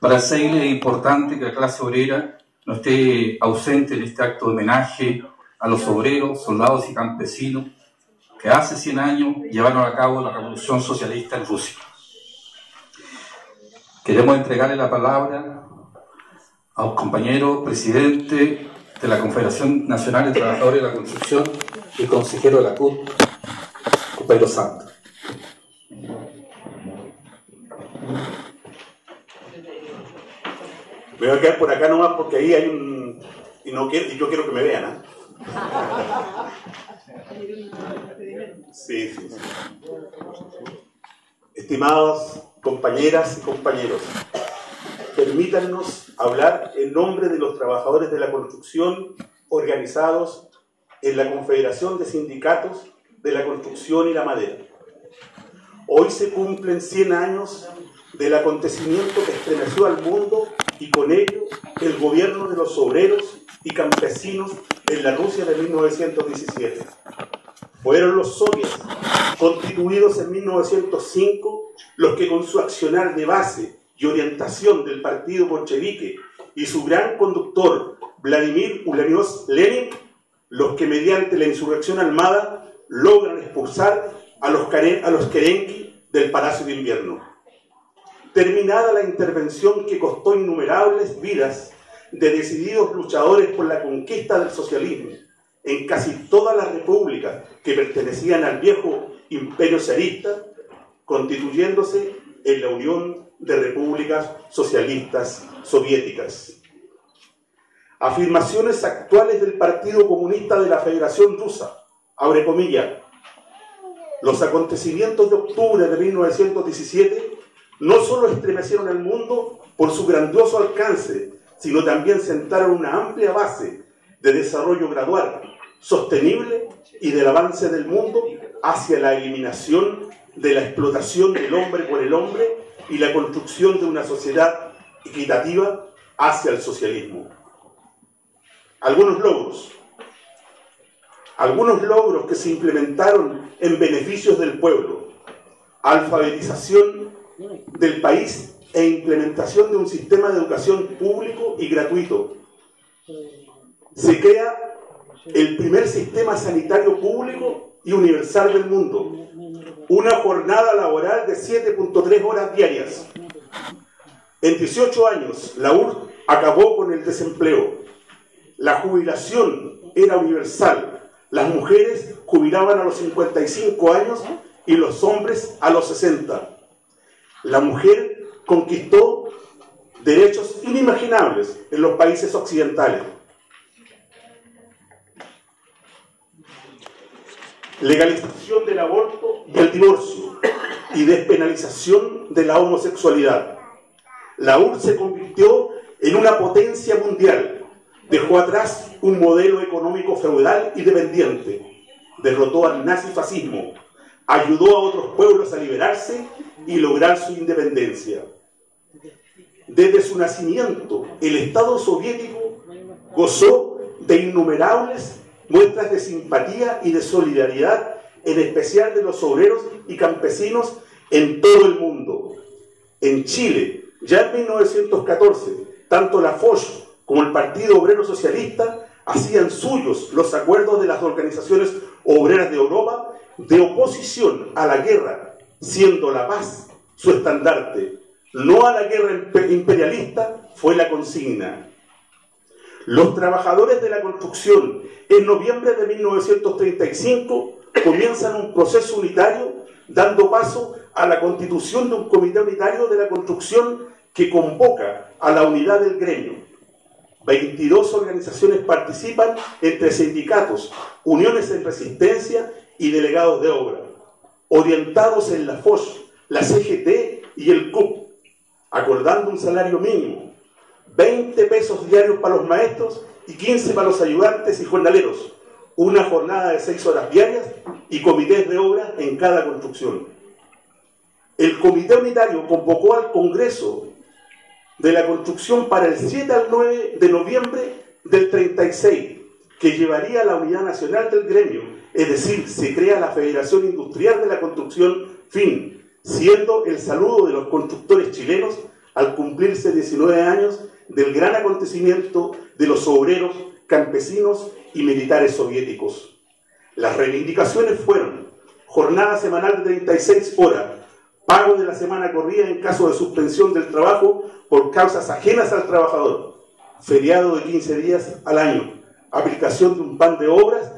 Para Seile es importante que la clase obrera no esté ausente en este acto de homenaje a los obreros, soldados y campesinos que hace 100 años llevaron a cabo la revolución socialista en Rusia. Queremos entregarle la palabra a un compañero presidente de la Confederación Nacional de Trabajadores de la Construcción y consejero de la CUT, compañero Santos. Me voy a quedar por acá nomás porque ahí hay un... y yo quiero que me vean, ¿eh? Sí. Estimados compañeras y compañeros, permítanos hablar en nombre de los trabajadores de la construcción organizados en la Confederación de Sindicatos de la Construcción y la Madera. Hoy se cumplen 100 años del acontecimiento que estremeció al mundo y con ello el gobierno de los obreros y campesinos en la Rusia de 1917. Fueron los soviets, constituidos en 1905, los que con su accionar de base y orientación del partido bolchevique y su gran conductor Vladimir Ulyanov Lenin, los que mediante la insurrección armada logran expulsar a los Kerenki del Palacio de Invierno. Terminada la intervención que costó innumerables vidas de decididos luchadores por la conquista del socialismo en casi todas las repúblicas que pertenecían al viejo imperio zarista, constituyéndose en la Unión de Repúblicas Socialistas Soviéticas. Afirmaciones actuales del Partido Comunista de la Federación Rusa, abre comillas, los acontecimientos de octubre de 1917 no solo estremecieron el mundo por su grandioso alcance, sino también sentaron una amplia base de desarrollo gradual, sostenible y del avance del mundo hacia la eliminación de la explotación del hombre por el hombre y la construcción de una sociedad equitativa hacia el socialismo. Algunos logros que se implementaron en beneficios del pueblo: alfabetización del país e implementación de un sistema de educación público y gratuito. Se crea el primer sistema sanitario público y universal del mundo, una jornada laboral de 7.3 horas diarias. En 18 años, la URSS acabó con el desempleo. La jubilación era universal. Las mujeres jubilaban a los 55 años y los hombres a los 60. La mujer conquistó derechos inimaginables en los países occidentales. Legalización del aborto y el divorcio y despenalización de la homosexualidad. La URSS se convirtió en una potencia mundial, dejó atrás un modelo económico feudal y dependiente, derrotó al nazifascismo, ayudó a otros pueblos a liberarse y lograr su independencia. Desde su nacimiento, el Estado soviético gozó de innumerables muestras de simpatía y de solidaridad, en especial de los obreros y campesinos en todo el mundo. En Chile, ya en 1914, tanto la Foch como el Partido Obrero Socialista hacían suyos los acuerdos de las organizaciones obreras de Europa de oposición a la guerra, siendo la paz su estandarte. No a la guerra imperialista fue la consigna. Los trabajadores de la construcción, en noviembre de 1935, comienzan un proceso unitario, dando paso a la constitución de un comité unitario de la construcción que convoca a la unidad del gremio. 22 organizaciones participan, entre sindicatos, uniones en resistencia y delegados de obra, orientados en la Foch, la CGT y el CUP, acordando un salario mínimo, 20 pesos diarios para los maestros y 15 para los ayudantes y jornaleros, una jornada de 6 horas diarias y comités de obra en cada construcción. El Comité Unitario convocó al Congreso de la Construcción para el 7 al 9 de noviembre del 36, que llevaría a la unidad nacional del gremio, es decir, se crea la Federación Industrial de la Construcción, FIN, siendo el saludo de los constructores chilenos al cumplirse 19 años del gran acontecimiento de los obreros, campesinos y militares soviéticos. Las reivindicaciones fueron jornada semanal de 36 horas, pago de la semana corrida en caso de suspensión del trabajo por causas ajenas al trabajador, feriado de 15 días al año, aplicación de un plan de obras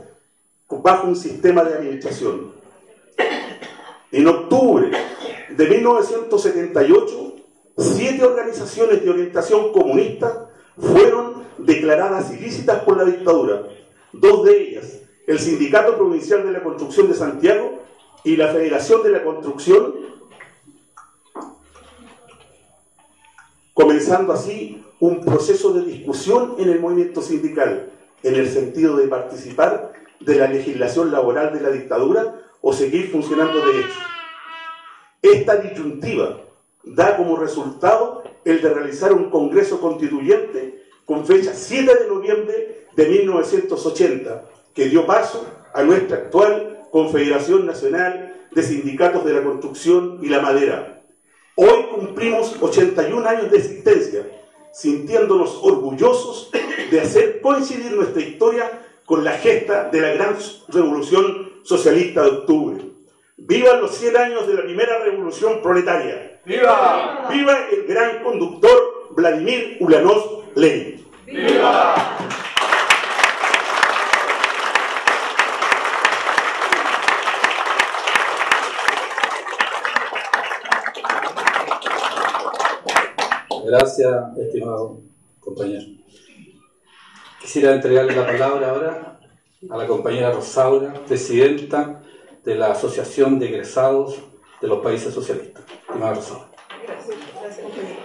bajo un sistema de administración. En octubre de 1978, 7 organizaciones de orientación comunista fueron declaradas ilícitas por la dictadura. 2 de ellas, el Sindicato Provincial de la Construcción de Santiago y la Federación de la Construcción, comenzando así un proceso de discusión en el movimiento sindical, en el sentido de participar de la legislación laboral de la dictadura o seguir funcionando de hecho. Esta disyuntiva da como resultado el de realizar un congreso constituyente con fecha 7 de noviembre de 1980, que dio paso a nuestra actual Confederación Nacional de Sindicatos de la Construcción y la Madera. Hoy cumplimos 81 años de existencia, sintiéndonos orgullosos de hacer coincidir nuestra historia con la gesta de la gran revolución socialista de octubre. ¡Vivan los 100 años de la primera revolución proletaria! ¡Viva! ¡Viva el gran conductor Vladimir Ulanov Lenin! ¡Viva! Gracias, estimado compañero. Quisiera entregarle la palabra ahora a la compañera Rosaura, presidenta de la Asociación de Egresados de los Países Socialistas. Estimada Rosaura. Gracias compañero.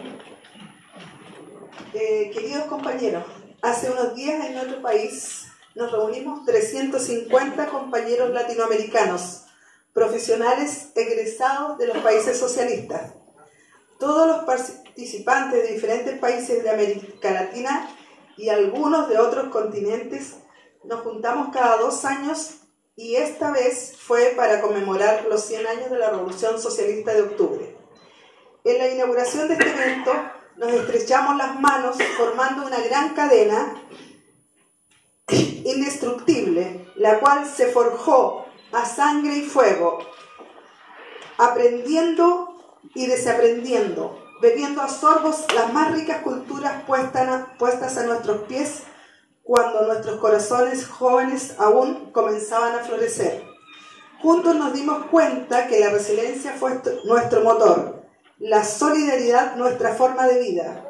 Queridos compañeros, hace unos días en nuestro país nos reunimos 350 compañeros latinoamericanos, profesionales egresados de los países socialistas. Todos los participantes de diferentes países de América Latina y algunos de otros continentes nos juntamos cada 2 años y esta vez fue para conmemorar los 100 años de la Revolución Socialista de Octubre. En la inauguración de este evento nos estrechamos las manos formando una gran cadena indestructible, la cual se forjó a sangre y fuego, aprendiendo y desaprendiendo, bebiendo a sorbos las más ricas culturas puestas a nuestros pies cuando nuestros corazones jóvenes aún comenzaban a florecer. Juntos nos dimos cuenta que la resiliencia fue nuestro motor, la solidaridad nuestra forma de vida.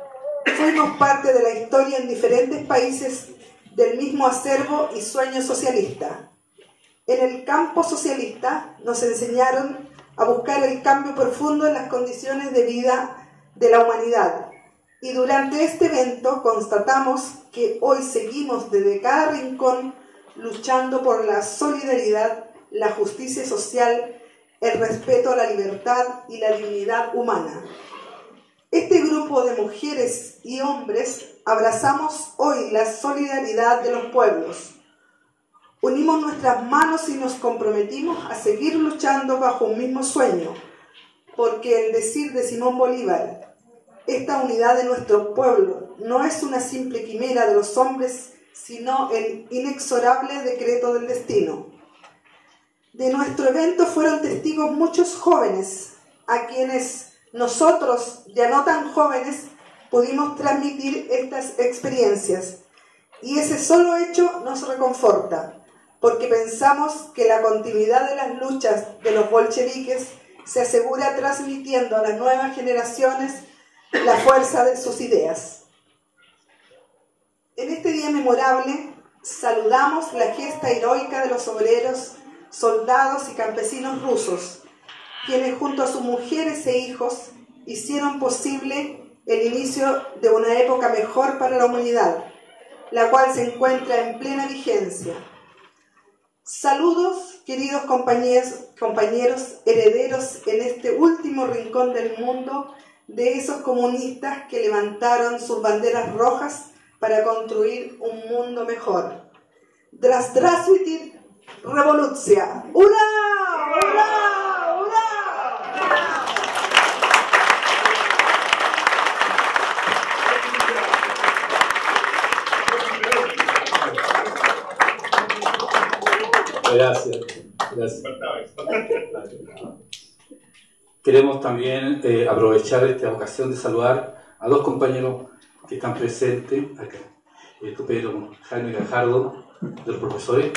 Fuimos parte de la historia en diferentes países del mismo acervo y sueño socialista. En el campo socialista nos enseñaron a buscar el cambio profundo en las condiciones de vida de la humanidad. Y durante este evento constatamos que hoy seguimos desde cada rincón luchando por la solidaridad, la justicia social, el respeto a la libertad y la dignidad humana. Este grupo de mujeres y hombres abrazamos hoy la solidaridad de los pueblos. Unimos nuestras manos y nos comprometimos a seguir luchando bajo un mismo sueño, porque el decir de Simón Bolívar, esta unidad de nuestro pueblo no es una simple quimera de los hombres, sino el inexorable decreto del destino. De nuestro evento fueron testigos muchos jóvenes, a quienes nosotros, ya no tan jóvenes, pudimos transmitir estas experiencias. Y ese solo hecho nos reconforta, porque pensamos que la continuidad de las luchas de los bolcheviques se asegura transmitiendo a las nuevas generaciones la fuerza de sus ideas. En este día memorable saludamos la gesta heroica de los obreros, soldados y campesinos rusos, quienes junto a sus mujeres e hijos hicieron posible el inicio de una época mejor para la humanidad, la cual se encuentra en plena vigencia. Saludos, queridos compañeros herederos en este último rincón del mundo de esos comunistas que levantaron sus banderas rojas para construir un mundo mejor. Здравствуйте, revolucia. ¡Hurra! ¡Hurra! ¡Hurra! Gracias. Queremos también aprovechar esta ocasión de saludar a dos compañeros que están presentes acá. Pedro Jaime Gajardo, de los profesores.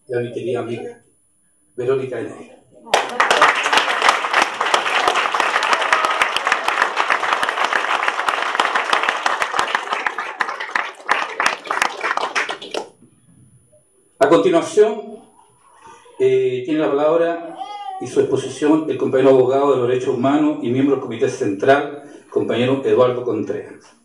Y a mi querida amiga, Verónica de Negra. A continuación, tiene la palabra y su exposición el compañero abogado de los derechos humanos y miembro del Comité Central, compañero Eduardo Contreras.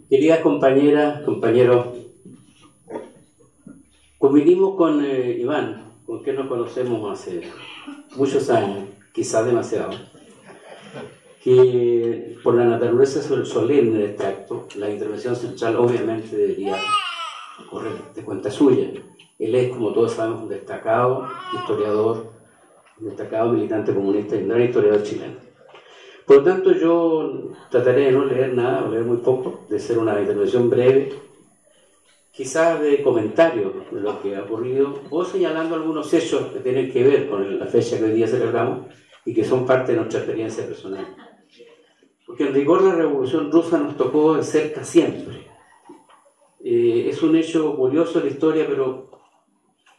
Queridas compañeras, compañeros, convinimos con Iván, con quien nos conocemos hace muchos años, quizás demasiado, que por la naturaleza solemne de este acto, la intervención central obviamente debería correr de cuenta suya. Él es, como todos sabemos, un destacado historiador, un destacado militante comunista y un gran historiador chileno. Por lo tanto, yo trataré de no leer nada, o leer muy poco, de hacer una intervención breve, quizás de comentario de lo que ha ocurrido, o señalando algunos hechos que tienen que ver con la fecha que hoy día celebramos y que son parte de nuestra experiencia personal. Porque en rigor la Revolución Rusa nos tocó de cerca siempre. Es un hecho curioso de la historia, pero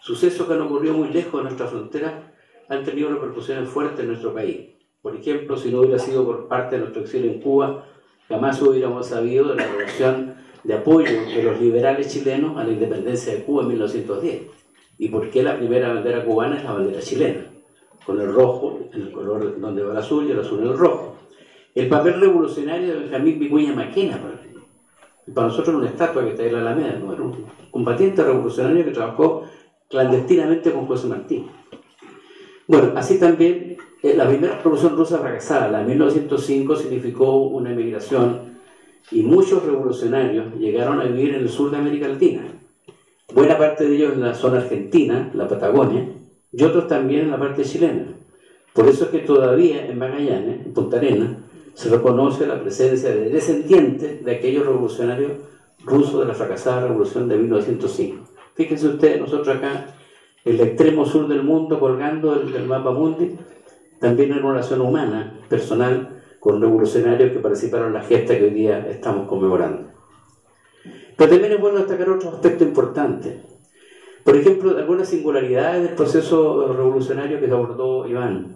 sucesos que han ocurrido muy lejos de nuestra frontera han tenido repercusiones fuertes en nuestro país. Por ejemplo, si no hubiera sido por parte de nuestro exilio en Cuba, jamás hubiéramos sabido de la relación de apoyo de los liberales chilenos a la independencia de Cuba en 1910. ¿Y por qué la primera bandera cubana es la bandera chilena? Con el rojo, en el color donde va el azul, y el azul en el rojo. El papel revolucionario de Benjamín Vicuña Maquena, para nosotros era una estatua que está en la Alameda, ¿no? Era un combatiente revolucionario que trabajó clandestinamente con José Martí. Bueno, así también la primera revolución rusa fracasada, la de 1905, significó una emigración y muchos revolucionarios llegaron a vivir en el sur de América Latina. Buena parte de ellos en la zona argentina, la Patagonia, y otros también en la parte chilena. Por eso es que todavía en Magallanes, en Punta Arenas, se reconoce la presencia de descendientes de aquellos revolucionarios rusos de la fracasada revolución de 1905. Fíjense ustedes, nosotros acá, el extremo sur del mundo, colgando del mapa mundi, también en una relación humana, personal, con revolucionarios que participaron en la gesta que hoy día estamos conmemorando. Pero también es bueno destacar otro aspecto importante. Por ejemplo, algunas singularidades del proceso revolucionario que abordó Iván.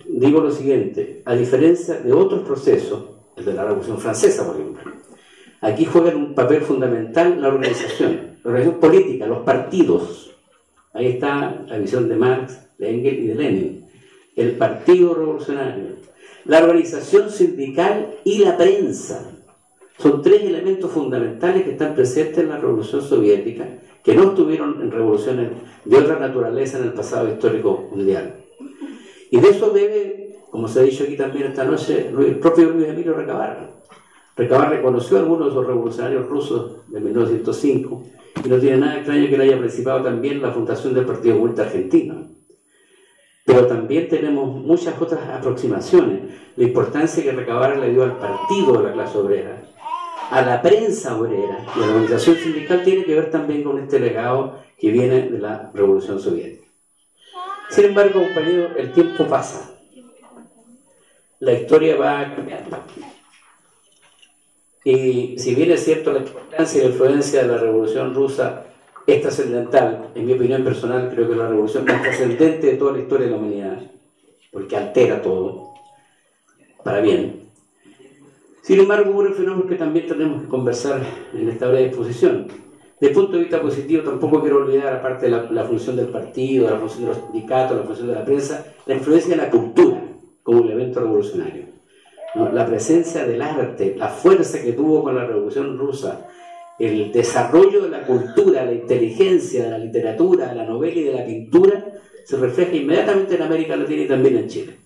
Digo lo siguiente: a diferencia de otros procesos, el de la Revolución Francesa, por ejemplo, aquí juegan un papel fundamental la organización política, los partidos. Ahí está la visión de Marx, de Engels y de Lenin. El Partido Revolucionario, la organización sindical y la prensa. Son tres elementos fundamentales que están presentes en la Revolución Soviética, que no estuvieron en revoluciones de otra naturaleza en el pasado histórico mundial. Y de eso debe, como se ha dicho aquí también esta noche, el propio Luis Emilio Recabarren. Recabarren reconoció a algunos de los revolucionarios rusos de 1905 y no tiene nada extraño que él haya participado también en la fundación del Partido Comunista Argentino. Pero también tenemos muchas otras aproximaciones. La importancia que Recabarren le dio al partido de la clase obrera, a la prensa obrera y a la organización sindical tiene que ver también con este legado que viene de la Revolución Soviética. Sin embargo, compañero, el tiempo pasa. La historia va cambiando. Y si bien es cierto la importancia y la influencia de la Revolución Rusa es trascendental, en mi opinión personal, creo que la revolución más trascendente de toda la historia de la humanidad, porque altera todo, para bien. Sin embargo, hubo un fenómeno que también tenemos que conversar en esta breve exposición. Desde el punto de vista positivo, tampoco quiero olvidar, aparte de la función del partido, la función de los sindicatos, la función de la prensa, la influencia de la cultura como un elemento revolucionario, ¿no? La presencia del arte, la fuerza que tuvo con la Revolución Rusa, el desarrollo de la cultura, la inteligencia de la literatura, de la novela y de la pintura, se refleja inmediatamente en América Latina y también en Chile.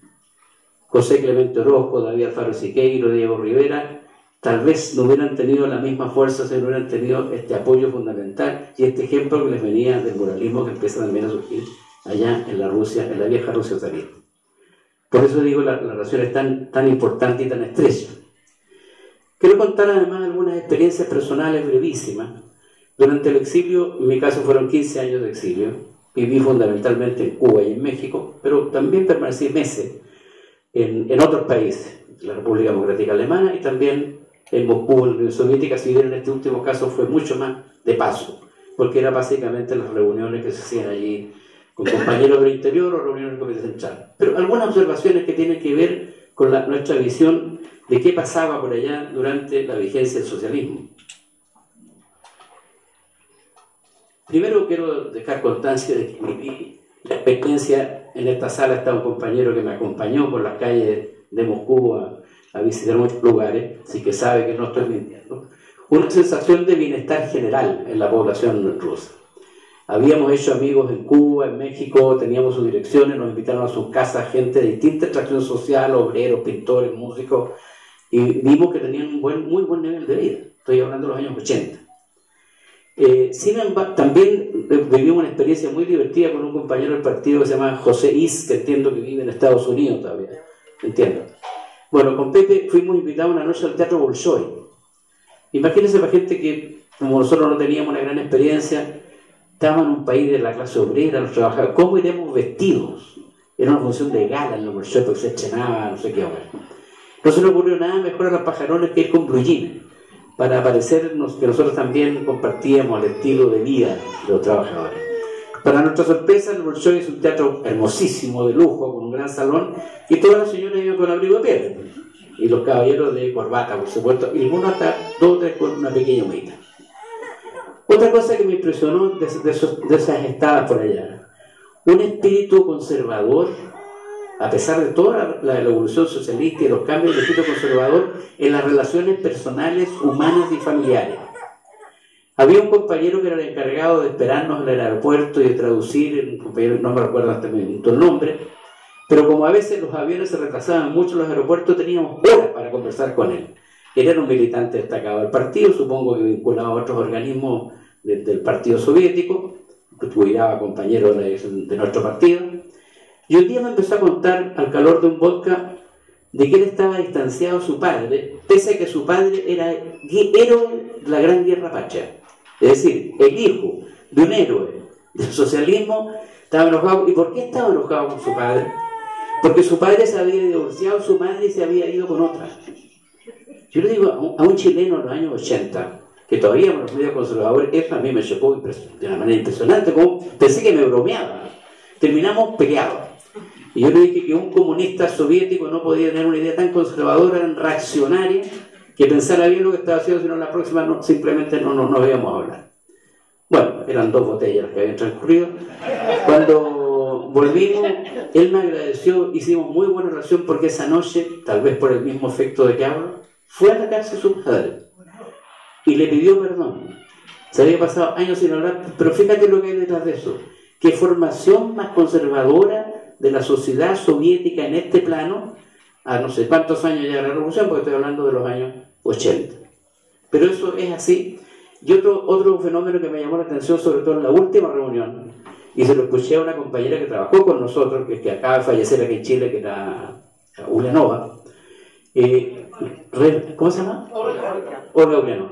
José Clemente Orozco, David Alfaro Siqueiro, Diego Rivera, tal vez no hubieran tenido la misma fuerza si no hubieran tenido este apoyo fundamental y este ejemplo que les venía del muralismo que empieza también a surgir allá en la Rusia, en la vieja Rusia zarista. Por eso digo, la relación es tan importante y tan estrecha. Quiero contar además algunas experiencias personales brevísimas. Durante el exilio, en mi caso fueron 15 años de exilio, viví fundamentalmente en Cuba y en México, pero también permanecí meses en otros países, la República Democrática Alemana y también en Moscú, en la Unión Soviética. Si bien en este último caso fue mucho más de paso, porque era básicamente las reuniones que se hacían allí con compañeros del interior o reuniones del Comité Central. Pero algunas observaciones que tienen que ver con nuestra visión de qué pasaba por allá durante la vigencia del socialismo. Primero quiero dejar constancia de que viví la experiencia. En esta sala está un compañero que me acompañó por las calles de Moscú a visitar muchos lugares, así que sabe que no estoy mintiendo. Una sensación de bienestar general en la población rusa. Habíamos hecho amigos en Cuba, en México, teníamos sus direcciones, nos invitaron a sus casas gente de distinta extracción social, obreros, pintores, músicos, y vimos que tenían un muy buen nivel de vida. Estoy hablando de los años 80. Sin embargo, también vivimos una experiencia muy divertida con un compañero del partido que se llama José Is, que entiendo que vive en Estados Unidos todavía. Entiendo. Bueno, con Pepe fuimos invitados una noche al Teatro Bolshoi. Imagínense para gente que, como nosotros no teníamos una gran experiencia, estábamos en un país de la clase obrera, los trabajadores, ¿cómo iremos vestidos? Era una función de gala en los Bolshoi, porque se estrenaba, no sé qué hora. No se nos ocurrió nada mejor a los pajarones que ir con blue jeans, para parecernos que nosotros también compartíamos el estilo de vida de los trabajadores. Para nuestra sorpresa, el Bolshoi es un teatro hermosísimo, de lujo, con un gran salón, y todas las señoras iban con abrigo de piel, y los caballeros de corbata, por supuesto, y algunos hasta 2 o 3 con una pequeña humita. Otra cosa que me impresionó de esas estadas por allá, un espíritu conservador, a pesar de toda la evolución socialista y los cambios del espíritu conservador en las relaciones personales, humanas y familiares. Había un compañero que era el encargado de esperarnos en el aeropuerto y de traducir, un compañero, no me recuerdo hasta el nombre, pero como a veces los aviones se retrasaban mucho en los aeropuertos, teníamos horas para conversar con él. Él era un militante destacado del partido, supongo que vinculado a otros organismos del partido soviético, que cuidaba compañeros de nuestro partido. Y un día me empezó a contar, al calor de un vodka, de que él estaba distanciado de su padre, pese a que su padre era héroe de la Gran Guerra Pacha. Es decir, el hijo de un héroe del socialismo estaba enojado. ¿Y por qué estaba enojado con su padre? Porque su padre se había divorciado, su madre se había ido con otra. Yo le digo a un chileno en los años 80, que todavía en los medios conservadores, eso a mí me chocó de una manera impresionante, como pensé que me bromeaba. Terminamos peleados. Y yo le dije que un comunista soviético no podía tener una idea tan conservadora, tan reaccionaria, que pensara bien lo que estaba haciendo, sino la próxima simplemente no íbamos a hablar. Bueno, eran 2 botellas las que habían transcurrido. Cuando volvimos, él me agradeció, hicimos muy buena relación porque esa noche, tal vez por el mismo efecto de que hablo, fue a la casa de su padre y le pidió perdón. Se había pasado años sin hablar, pero fíjate lo que hay detrás de eso. Qué formación más conservadora de la sociedad soviética en este plano, a no sé cuántos años ya de la revolución, porque estoy hablando de los años 80. Pero eso es así. Y otro fenómeno que me llamó la atención, sobre todo en la última reunión, y se lo escuché a una compañera que trabajó con nosotros, que acaba de fallecer aquí en Chile, que era Ulianova. ¿Cómo se llama? Olga Ulianova.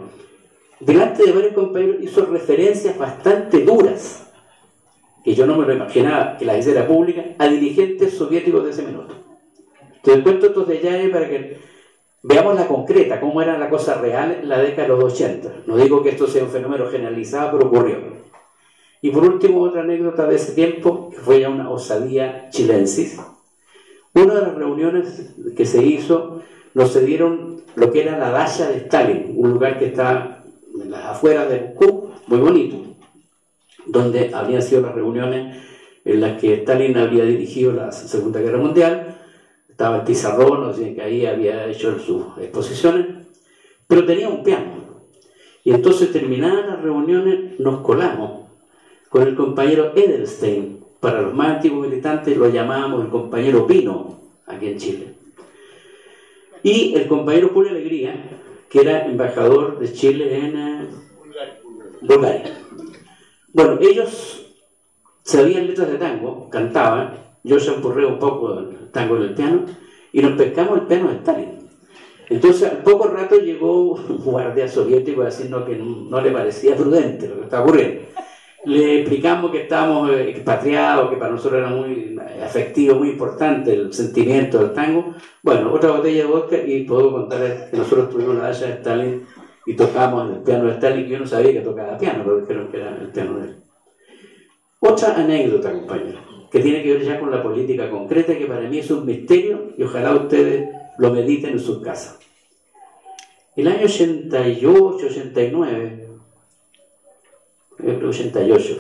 Delante de varios compañeros hizo referencias bastante duras, que yo no me lo imaginaba que la hiciera pública, a dirigentes soviéticos de ese minuto. Te cuento estos detalles para que veamos la concreta, cómo era la cosa real en la década de los 80. No digo que esto sea un fenómeno generalizado, pero ocurrió. Y por último, otra anécdota de ese tiempo, que fue ya una osadía chilensis. Una de las reuniones que se hizo, nos cedieron lo que era la dacha de Stalin, un lugar que está en las afueras de Moscú, muy bonito, donde habrían sido las reuniones en las que Stalin había dirigido la Segunda Guerra Mundial. Estaba el pizarrón, o sea, que ahí había hecho sus exposiciones, pero tenía un piano. Y entonces, terminadas las reuniones, nos colamos con el compañero Edelstein. Para los más antiguos militantes lo llamábamos el compañero Pino, aquí en Chile. Y el compañero Julio Alegría, que era embajador de Chile en Bulgaria. Bueno, ellos sabían letras de tango, cantaban, yo champurré un poco el tango en el piano, y nos pescamos el piano de Stalin. Entonces, al poco rato llegó un guardia soviético a decirnos que no le parecía prudente lo que estaba ocurriendo. Le explicamos que estábamos expatriados, que para nosotros era muy afectivo, muy importante el sentimiento del tango. Bueno, otra botella de vodka y puedo contar que nosotros tuvimos la haya de Stalin y tocamos en el piano de Stalin, que yo no sabía que tocaba piano, pero dijeron que era el piano de él. Otra anécdota, compañero, que tiene que ver ya con la política concreta, que para mí es un misterio y ojalá ustedes lo mediten en sus casas. El año 88, 89, 88,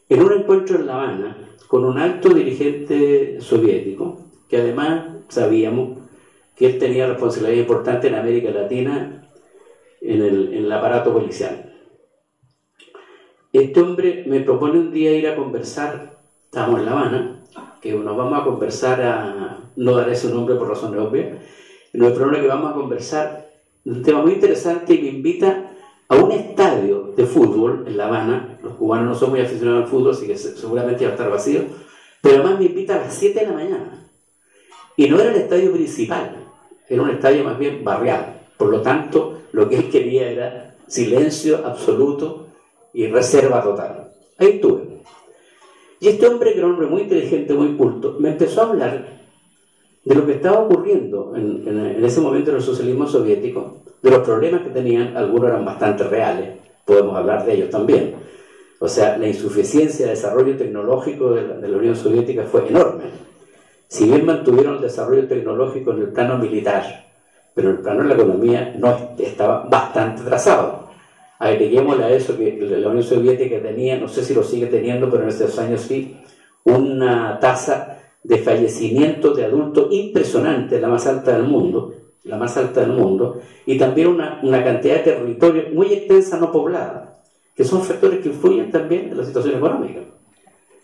en un encuentro en La Habana con un alto dirigente soviético, que además sabíamos que él tenía responsabilidad importante en América Latina en el aparato policial. Este hombre me propone un día ir a conversar, estamos en La Habana, que nos vamos a conversar no daré su nombre por razones obvias, nos propone que vamos a conversar un tema muy interesante y me invita a un estadio de fútbol en La Habana. Los cubanos no son muy aficionados al fútbol, así que seguramente va a estar vacío, pero además me invita a las 7 de la mañana. Y no era el estadio principal, era un estadio más bien barrial. Por lo tanto, lo que él quería era silencio absoluto y reserva total. Ahí estuve. Y este hombre, que era un hombre muy inteligente, muy culto, me empezó a hablar de lo que estaba ocurriendo en ese momento en el socialismo soviético, de los problemas que tenían. Algunos eran bastante reales, podemos hablar de ellos también. O sea, la insuficiencia de desarrollo tecnológico de la Unión Soviética fue enorme. Si bien mantuvieron el desarrollo tecnológico en el plano militar, pero en el plano de la economía no estaba bastante atrasado. Agreguémosle a eso que la Unión Soviética tenía, no sé si lo sigue teniendo, pero en estos años sí, una tasa de fallecimiento de adultos impresionante, la más alta del mundo, y también una cantidad de territorio muy extensa no poblada, que son factores que influyen también en la situación económica,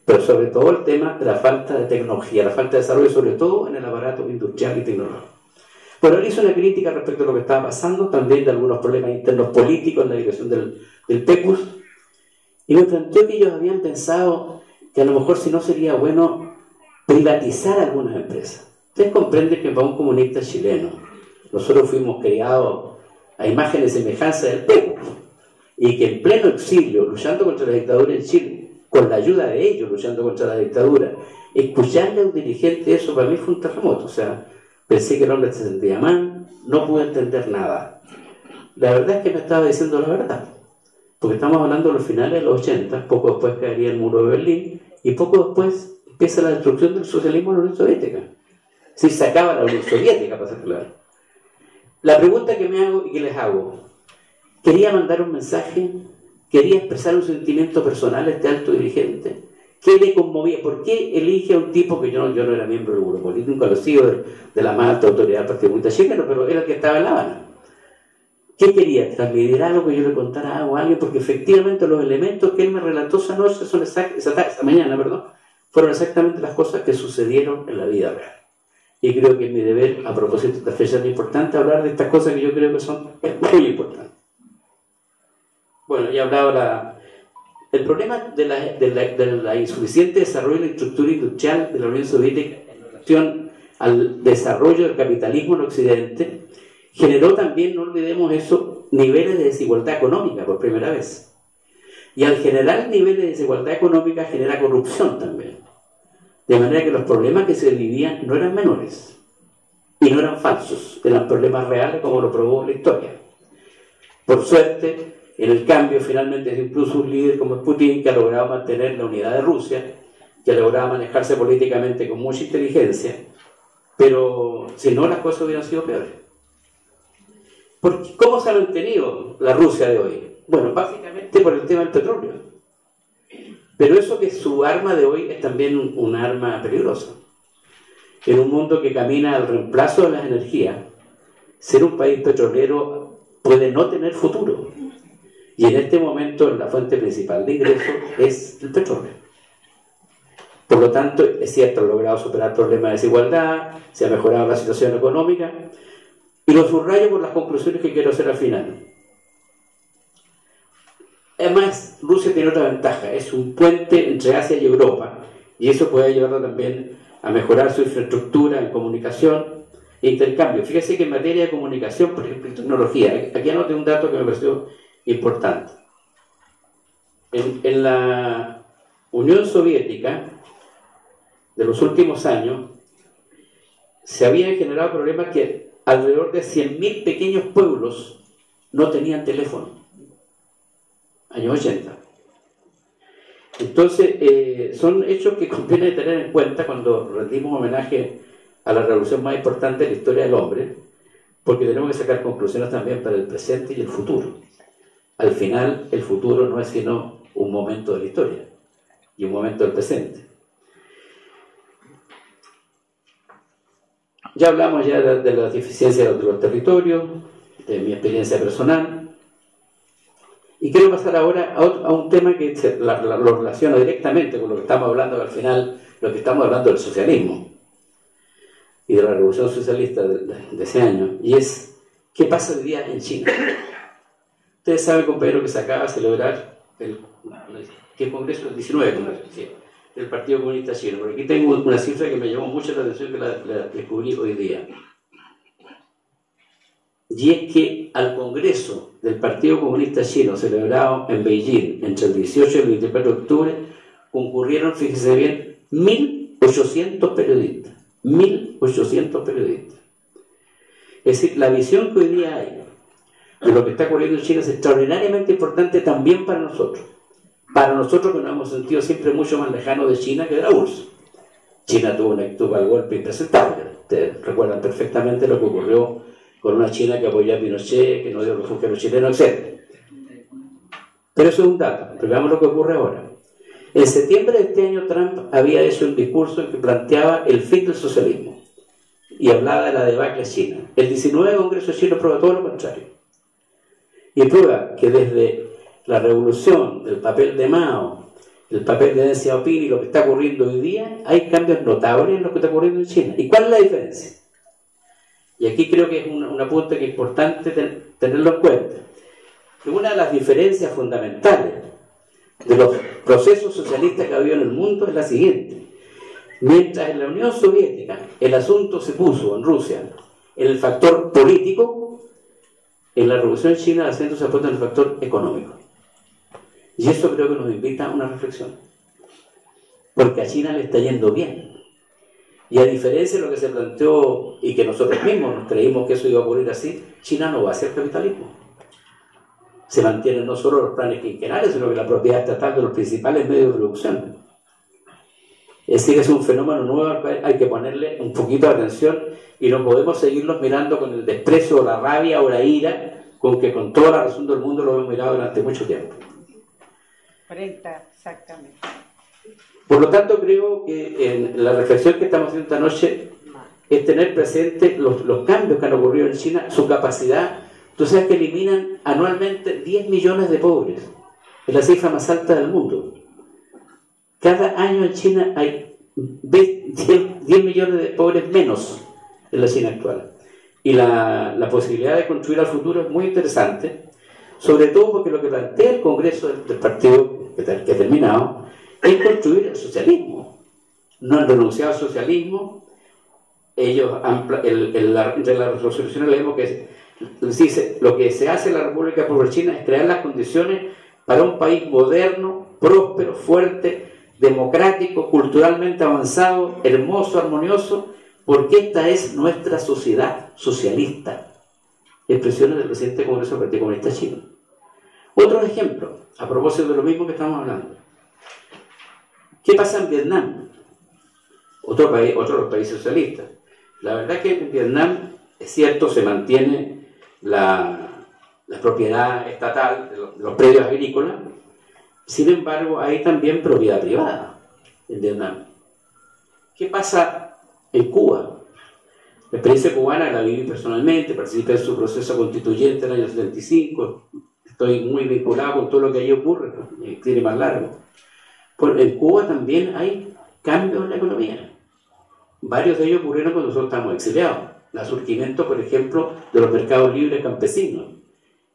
pero sobre todo el tema de la falta de tecnología, la falta de desarrollo, sobre todo en el aparato industrial y tecnológico. Bueno, él hizo una crítica respecto a lo que estaba pasando, también de algunos problemas internos políticos en la dirección del PECUS, y me planteó que ellos habían pensado que a lo mejor si no sería bueno privatizar algunas empresas. Ustedes comprenden que para un comunista chileno, nosotros fuimos criados a imagen y semejanza del PECUS, y que en pleno exilio, luchando contra la dictadura en Chile, con la ayuda de ellos luchando contra la dictadura, escucharle a un dirigente, eso para mí fue un terremoto. O sea, pensé que el hombre se sentía mal, no pude entender nada. La verdad es que me estaba diciendo la verdad, porque estamos hablando de los finales de los 80, poco después caería el muro de Berlín, y poco después empieza la destrucción del socialismo en la Unión Soviética. Si se acaba la Unión Soviética, para ser claro. La pregunta que me hago y que les hago, quería mandar un mensaje, quería expresar un sentimiento personal a este alto dirigente. ¿Qué le conmovía? ¿Por qué elige a un tipo que yo no era miembro del grupo político, nunca lo he sido, de la más alta autoridad del Partido Comunista Chileno, pero era el que estaba en La Habana? ¿Qué quería? ¿Transmitir algo, que yo le contara algo a alguien? Porque efectivamente los elementos que él me relató esa noche, esa mañana, fueron exactamente las cosas que sucedieron en la vida real. Y creo que es mi deber, a propósito de esta fecha tan importante, hablar de estas cosas que yo creo que son muy importantes. Bueno, ya hablaba el problema de la insuficiente desarrollo de la estructura industrial de la Unión Soviética en relación al desarrollo del capitalismo en Occidente, generó también, no olvidemos eso, niveles de desigualdad económica por primera vez. Y al generar niveles de desigualdad económica genera corrupción también. De manera que los problemas que se vivían no eran menores y no eran falsos, eran problemas reales, como lo probó la historia. Por suerte, en el cambio finalmente es incluso un líder como Putin, que ha logrado mantener la unidad de Rusia, que ha logrado manejarse políticamente con mucha inteligencia, pero si no, las cosas hubieran sido peores. ¿Cómo se ha mantenido la Rusia de hoy? Bueno, básicamente por el tema del petróleo. Pero eso, que su arma de hoy es también un arma peligrosa. En un mundo que camina al reemplazo de las energías, ser un país petrolero puede no tener futuro. Y en este momento la fuente principal de ingresos es el petróleo. Por lo tanto, es cierto, ha logrado superar problemas de desigualdad, se ha mejorado la situación económica, Y lo subrayo por las conclusiones que quiero hacer al final. Además, Rusia tiene otra ventaja, es un puente entre Asia y Europa, y eso puede ayudarlo también a mejorar su infraestructura en comunicación e intercambio. Fíjese que en materia de comunicación, por ejemplo, y tecnología, aquí anoté un dato que me pareció importante. En la Unión Soviética, de los últimos años, se habían generado problemas que alrededor de 100.000 pequeños pueblos no tenían teléfono. Años 80. Entonces, son hechos que conviene tener en cuenta cuando rendimos homenaje a la revolución más importante de la historia del hombre, porque tenemos que sacar conclusiones también para el presente y el futuro. Al final, el futuro no es sino un momento de la historia y un momento del presente. Ya hablamos ya de la deficiencia de los territorios, de mi experiencia personal. Y quiero pasar ahora a un tema que lo relaciona directamente con lo que estamos hablando al final, lo que estamos hablando del socialismo y de la revolución socialista de ese año, y es, ¿qué pasa hoy día en China? Ustedes saben, compañero, que se acaba de celebrar el Congreso, el 19 Congreso, ¿sí?, del Partido Comunista Chino. Porque aquí tengo una cifra que me llamó mucho la atención, que la descubrí hoy día. Y es que al Congreso del Partido Comunista Chino, celebrado en Beijing entre el 18 y el 24 de octubre, concurrieron, fíjese bien, 1.800 periodistas. 1.800 periodistas. Es decir, la visión que hoy día hay de lo que está ocurriendo en China es extraordinariamente importante también para nosotros. Para nosotros, que nos hemos sentido siempre mucho más lejanos de China que de la URSS. China tuvo una actitud al golpe impresentable. Ustedes recuerdan perfectamente lo que ocurrió con una China que apoyó a Pinochet, que no dio refugio a los chilenos, etc. Pero eso es un dato. Pero veamos lo que ocurre ahora. En septiembre de este año, Trump había hecho un discurso en que planteaba el fin del socialismo y hablaba de la debacle china. El 19 Congreso chino prueba todo lo contrario. Y prueba que desde la revolución, el papel de Mao, el papel de Deng Xiaoping y lo que está ocurriendo hoy día, hay cambios notables en lo que está ocurriendo en China. ¿Y cuál es la diferencia? Y aquí creo que es un apunte que es importante tenerlo en cuenta. Que una de las diferencias fundamentales de los procesos socialistas que ha habido en el mundo es la siguiente. Mientras en la Unión Soviética el asunto se puso en Rusia en el factor político, en la Revolución China el acento se ha puesto en el factor económico. Y eso creo que nos invita a una reflexión. Porque a China le está yendo bien. Y a diferencia de lo que se planteó y que nosotros mismos nos creímos que eso iba a ocurrir así, China no va a hacer capitalismo. Se mantienen no solo los planes quinquenales, sino que la propiedad estatal de los principales medios de producción. Es decir, es un fenómeno nuevo al cual hay que ponerle un poquito de atención y no podemos seguirlos mirando con el desprecio o la rabia o la ira con que con toda la razón del mundo lo hemos mirado durante mucho tiempo. 40, exactamente. Por lo tanto, creo que en la reflexión que estamos haciendo esta noche es tener presente los cambios que han ocurrido en China, su capacidad. Tú sabes que eliminan anualmente 10 millones de pobres. Es la cifra más alta del mundo. Cada año en China hay 10 millones de pobres menos en la China actual. Y la posibilidad de construir al futuro es muy interesante, sobre todo porque lo que plantea el Congreso del partido que ha terminado es construir el socialismo. No han renunciado al socialismo. Ellos entre las resoluciones leemos que dice: lo que se hace en la República Popular China es crear las condiciones para un país moderno, próspero, fuerte, democrático, culturalmente avanzado, hermoso, armonioso, porque esta es nuestra sociedad socialista. Expresiones del presidente del Congreso del Partido Comunista Chino. Otro ejemplo, a propósito de lo mismo que estamos hablando. ¿Qué pasa en Vietnam? Otro de los países socialistas. La verdad es que en Vietnam, es cierto, se mantiene la propiedad estatal de los predios agrícolas. Sin embargo, hay también propiedad privada en Vietnam. ¿Qué pasa en Cuba? La experiencia cubana la viví personalmente, participé en su proceso constituyente en el año 75, estoy muy vinculado con todo lo que allí ocurre, tiene más largo. En Cuba también hay cambios en la economía. Varios de ellos ocurrieron cuando nosotros estábamos exiliados. el surgimiento, por ejemplo, de los mercados libres campesinos,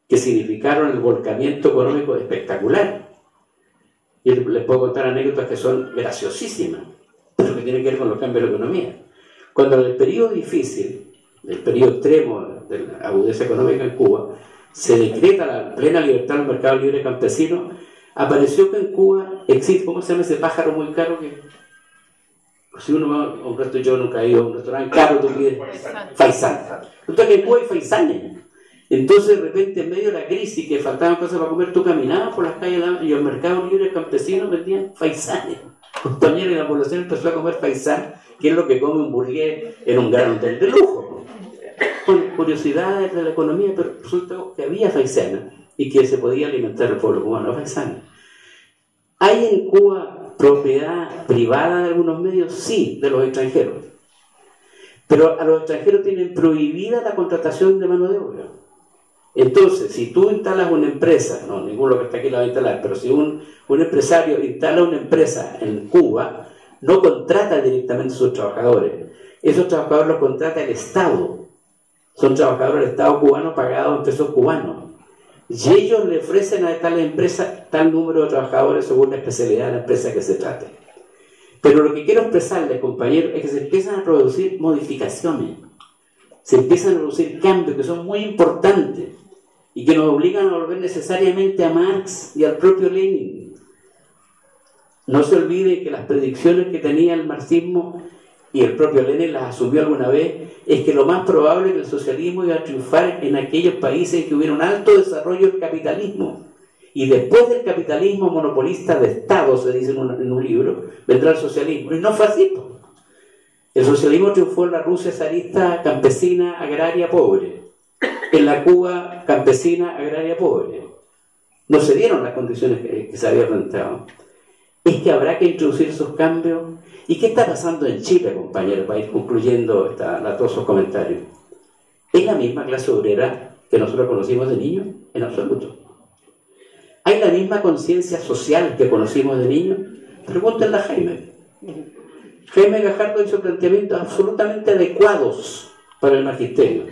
que significaron el volcamiento económico espectacular. Y les puedo contar anécdotas que son graciosísimas, pero que tienen que ver con los cambios de la economía. Cuando en el periodo difícil, el periodo extremo de la agudeza económica en Cuba, se decreta la plena libertad del mercado libre campesino, apareció que en Cuba existe, ¿cómo se llama ese pájaro muy caro que... Si uno va a un restaurante, yo nunca he ido a un restaurante caro, tú pides faisán. Resulta que en Cuba hay faisanes. Entonces, de repente, en medio de la crisis, que faltaban cosas para comer, tú caminabas por las calles y el mercado libre campesino vendían faisanes. Compañeros, y la población empezó a comer faisán, que es lo que come un burgués en un gran hotel de lujo. Con curiosidades de la economía, pero resulta que había faisanes y que se podía alimentar el pueblo cubano faisanes. ¿Hay en Cuba propiedad privada de algunos medios? Sí, de los extranjeros. Pero a los extranjeros tienen prohibida la contratación de mano de obra. Entonces, si tú instalas una empresa, no, ninguno que está aquí la va a instalar, pero si un empresario instala una empresa en Cuba, no contrata directamente a sus trabajadores. Esos trabajadores los contrata el Estado. Son trabajadores del Estado cubano pagados en pesos cubanos. Y ellos le ofrecen a tal empresa tal número de trabajadores según la especialidad de la empresa que se trate. Pero lo que quiero expresarles, compañeros, es que se empiezan a producir modificaciones, se empiezan a producir cambios que son muy importantes y que nos obligan a volver necesariamente a Marx y al propio Lenin. No se olvide que las predicciones que tenía el marxismo, y el propio Lenin las asumió alguna vez, es que lo más probable es que el socialismo iba a triunfar en aquellos países en que hubiera un alto desarrollo del capitalismo. Y después del capitalismo monopolista de Estado, se dice en un libro, vendrá el socialismo. Y no fue así. El socialismo triunfó en la Rusia zarista campesina, agraria, pobre. En la Cuba campesina, agraria, pobre. No se dieron las condiciones que se habían planteado. Es que habrá que introducir esos cambios. ¿Y qué está pasando en Chile, compañeros, para ir concluyendo todos esos comentarios? ¿Es la misma clase obrera que nosotros conocimos de niños? En absoluto. ¿Hay la misma conciencia social que conocimos de niños? Pregúntenle a Jaime. Jaime Gajardo hizo planteamientos absolutamente adecuados para el magisterio.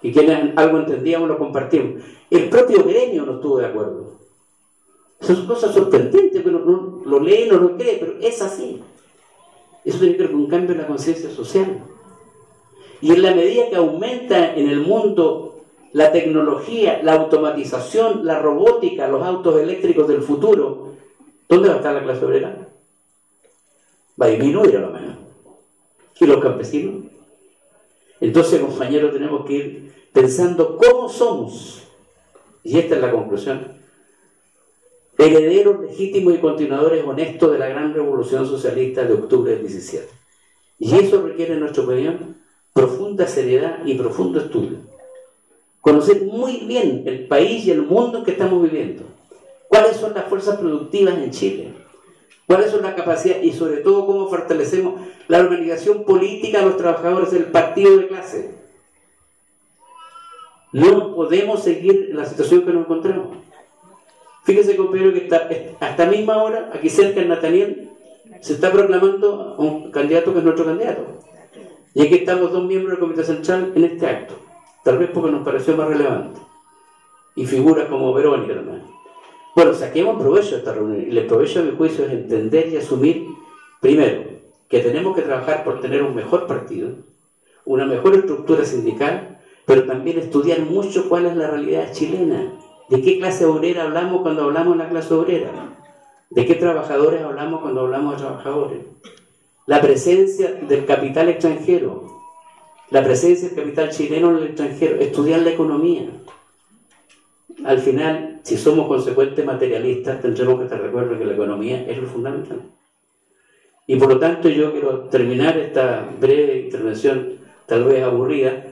Y quienes algo entendíamos lo compartimos. El propio gremio no estuvo de acuerdo. Esas son cosas sorprendentes, pero no lo lee, no lo cree, pero es así. Eso tiene que ver con un cambio en la conciencia social. Y en la medida que aumenta en el mundo la tecnología, la automatización, la robótica, los autos eléctricos del futuro, ¿dónde va a estar la clase obrera? Va a disminuir a lo menos. ¿Y los campesinos? Entonces, compañeros, tenemos que ir pensando cómo somos. Y esta es la conclusión. Herederos legítimos y continuadores honestos de la gran revolución socialista de octubre del 17. Y eso requiere, en nuestra opinión, profunda seriedad y profundo estudio. Conocer muy bien el país y el mundo en que estamos viviendo. ¿Cuáles son las fuerzas productivas en Chile? ¿Cuáles son las capacidades? Y sobre todo, cómo fortalecemos la organización política de los trabajadores del partido de clase. No podemos seguir en la situación que nos encontramos. Fíjese, compañero, que hasta misma hora, aquí cerca en Nataniel, se está proclamando un candidato que es nuestro candidato. Y aquí estamos dos miembros del Comité Central en este acto, tal vez porque nos pareció más relevante. Y figuras como Verónica también. Bueno, saquemos provecho de esta reunión. Y el provecho, a mi juicio, es entender y asumir, primero, que tenemos que trabajar por tener un mejor partido, una mejor estructura sindical, pero también estudiar mucho cuál es la realidad chilena. ¿De qué clase obrera hablamos cuando hablamos de la clase obrera? ¿De qué trabajadores hablamos cuando hablamos de trabajadores? La presencia del capital extranjero, la presencia del capital chileno en el extranjero, estudiar la economía. Al final, si somos consecuentes materialistas, tendremos que estar de acuerdo que la economía es lo fundamental. Y por lo tanto, yo quiero terminar esta breve intervención, tal vez aburrida,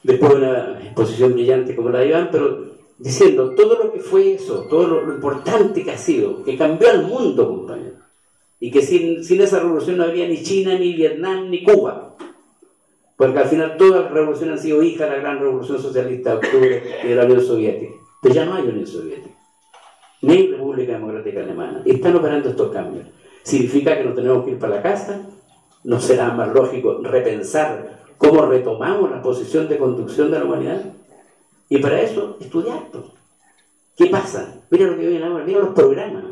después de una exposición brillante como la de Iván, pero diciendo todo lo que fue eso, todo lo importante que ha sido, que cambió al mundo, compañero, y que sin esa revolución no habría ni China, ni Vietnam, ni Cuba, porque al final todas las revoluciones han sido hijas de la gran revolución socialista de octubre y de la Unión Soviética. Pero ya no hay Unión Soviética, ni República Democrática Alemana, y están operando estos cambios. Significa que nos tenemos que ir para la casa. ¿No será más lógico repensar cómo retomamos la posición de conducción de la humanidad. Y para eso, estudiar. ¿Qué pasa? Mira lo que viene ahora, mira los programas.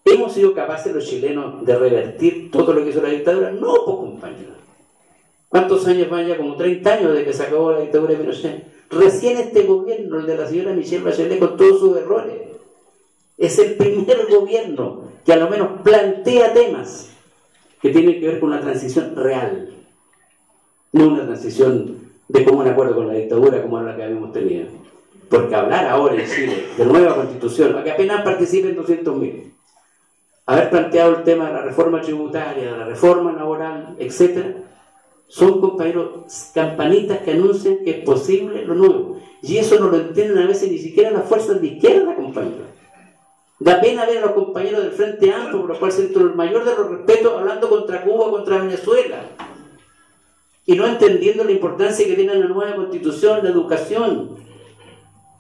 ¿Hemos sido capaces los chilenos de revertir todo lo que hizo la dictadura? No, pues compañeros. ¿Cuántos años van ya? Como 30 años de que se acabó la dictadura de Pinochet. Recién este gobierno, el de la señora Michelle Bachelet, con todos sus errores, es el primer gobierno que a lo menos plantea temas que tienen que ver con una transición real, no una transición de común acuerdo con la dictadura como la que habíamos tenido. Porque hablar ahora en Chile de nueva constitución, a que apenas participen 200.000, haber planteado el tema de la reforma tributaria, de la reforma laboral, etc., son, compañeros, campanitas que anuncian que es posible lo nuevo. Y eso no lo entienden a veces ni siquiera las fuerzas de izquierda, compañeros. Da pena ver a los compañeros del Frente Amplio, por lo cual siento el mayor de los respetos, hablando contra Cuba, contra Venezuela, y no entendiendo la importancia que tiene la nueva constitución, la educación.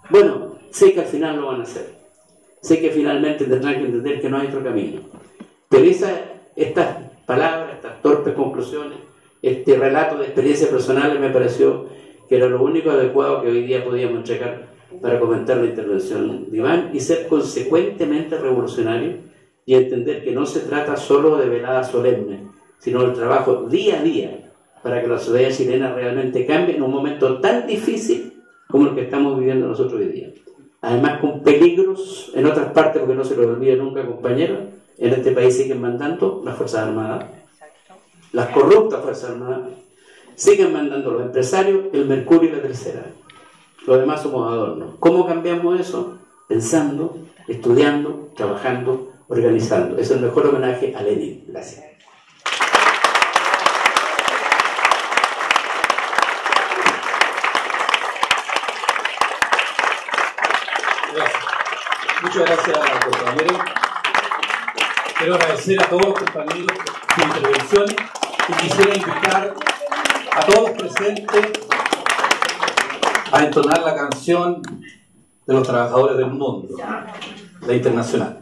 Bueno, sé que al final lo van a hacer. Sé que finalmente tendrán que entender que no hay otro camino. Pero estas palabras, estas torpes conclusiones, este relato de experiencias personales me pareció que era lo único adecuado que hoy día podíamos entregar para comentar la intervención de Iván y ser consecuentemente revolucionario y entender que no se trata solo de veladas solemnes, sino del trabajo día a día para que la sociedad chilena realmente cambie en un momento tan difícil como el que estamos viviendo nosotros hoy día. Además, con peligros en otras partes, porque no se lo olvide nunca, compañeros, en este país siguen mandando las Fuerzas Armadas, las corruptas Fuerzas Armadas, siguen mandando los empresarios, el Mercurio y la Tercera. Los demás somos adornos. ¿Cómo cambiamos eso? Pensando, estudiando, trabajando, organizando. Es el mejor homenaje a Lenin. Gracias. Gracias. Muchas gracias, compañero. Quiero agradecer a todos los compañeros su intervención y quisiera invitar a todos los presentes a entonar la canción de los trabajadores del mundo, la internacional.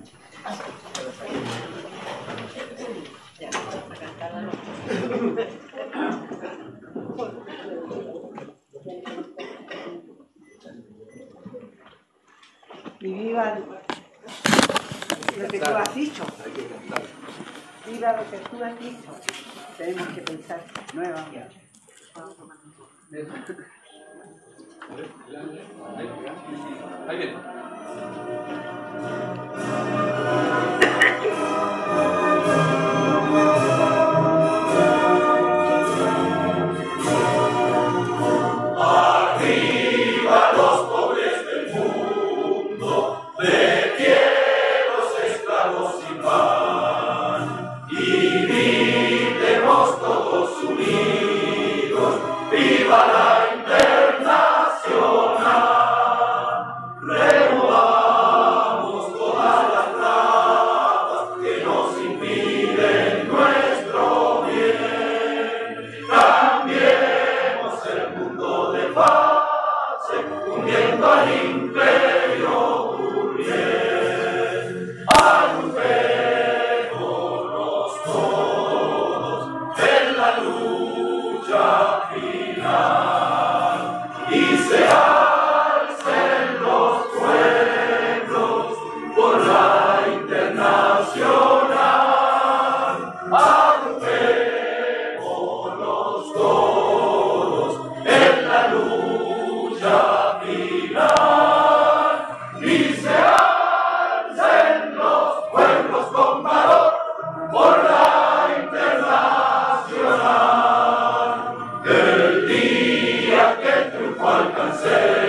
Y viva lo que tú has dicho. Viva lo que tú has dicho. Tenemos que pensar nuevamente. Ahí viene. Arriba los pobres del mundo, de pie los esclavos sin pan, y vivemos todos unidos, viva la alcancé.